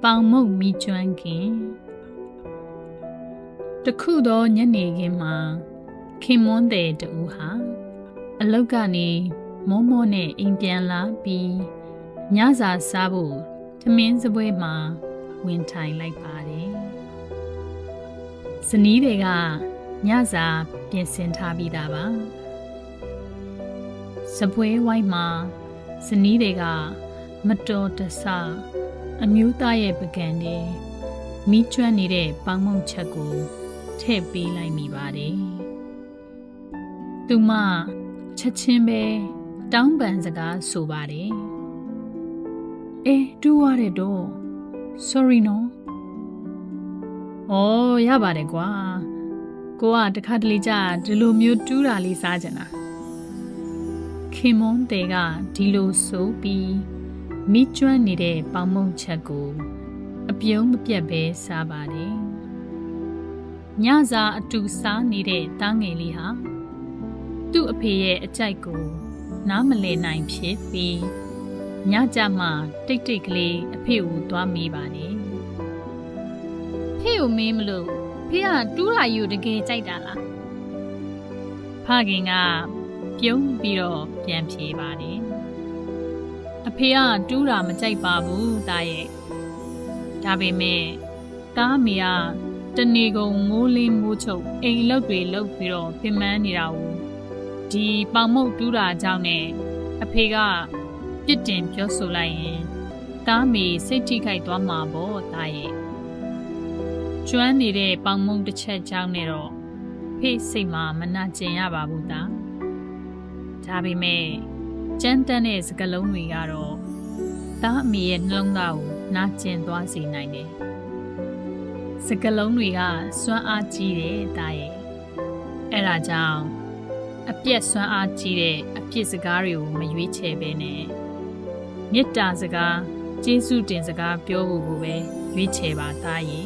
ပေါင်မုတ်မီကျွမ်းခင်တခုသောညနေခင်းမှာခင်မွန်းတဲ့တူဟာအလုတ်ကနေမောမောနဲ့အိမ်ပြန်လာပြီးညစာစားဖို့ထမင်းစပွဲမှာဝင်ထိုင်လိုက်ပါတယ်ဇနီးတွေကညစာပြင်ဆင်ထားပြီးသားပါစပွဲဝိုင်းမှာဇနီးတွေကမတော်တဆအမျိုးသားရဲ့ပကံနဲ့မိကျွမ်းနေတဲ့ပေါင်မုံချက်ကိုထည့်ပေးလိုက်မိပါတယ်။သူမချက်ချင်းပဲတောင်းပန်စကားဆိုပါတယ်။တူးရတယ်တော့ sorry နော်။ရပါတယ်ကွာ။ကိုကတခါတလေကြာဒီလိုမျိုးတူးတာလေးစားကြတာ။ခင်မွန်းတဲ့ကဒီလိုဆိုပြီးမိကျွမ်းနေတဲ့ပေါင်မုံချက်ကိုအပြုံးမပြတ်ပဲစားပါတယ်ညစာအတူစားနေတဲ့တားငယ်လေးဟာသူ့အဖေရဲ့အကြိုက်ကိုနားမလည်နိုင်ဖြစ်ပြီးညကြမှာတိတ်တိတ်ကလေးအဖေကိုသွားမေးပါတယ်ဖေကိုမေးမလို့ဖေကတူးတာယူတကယ်ကြိုက်တာလားဖခင်ကပြုံးပြီးတော့ပြန်ဖြေပါတယ်အဖေကတူးတာမကြိုက်ပါဘူးတားရဲ့ဒါပေမဲ့တားမေကတနေကုန်မိုးလင်းမိုးချုပ်အိမ်လောက်တွေလောက်ပြီးတော့ပြင်ပန်းနေတာကိုဒီပေါင်မုတ်တူးတာကြောင့်နဲ့အဖေကပြစ်တင်ပြောဆိုလိုက်ရင်တားမေစိတ်ထိခိုက်သွားမှာပေါ့တားရဲ့ကျွမ်းနေတဲ့ပေါင်မုတ်တစ်ချက်ကြောင့်နဲ့တော့ဖေ့စိတ်မှာမနှကျင်ရပါဘူးတားဒါပေမဲ့ကြမ်းတမ်းတဲ့စကားလုံးတွေကတော့တားအမေရဲ့နှလုံးသားကိုနာကျင်သွားစေနိုင်တယ်။စကားလုံးတွေကစွမ်းအားကြီးတယ်တားရဲ့အဲ့ဒါကြောင့်အပြက်စွမ်းအားကြီးတဲ့အပြစ်စကားတွေကိုမရွေးချယ်ပဲနဲ့မေတ္တာစကားကျေးဇူးတင်စကားပြောဖို့ကိုပဲရွေးချယ်ပါတားရဲ့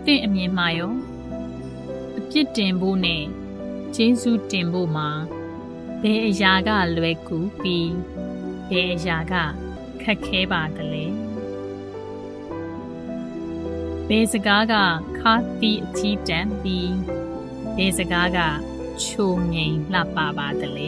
တင့်အမြင်မှာရောအပြစ်တင်ဖို့နဲ့ကျေးဇူးတင်ဖို့မှာဘယ်အရာကလွယ်ကူပြီးဘယ်အရာကခက်ခဲပါသလဲဘယ်စကားကခါတီအချီးတန်ပြီးဘယ်စကားကချိုငိမ်လှပပါသလဲ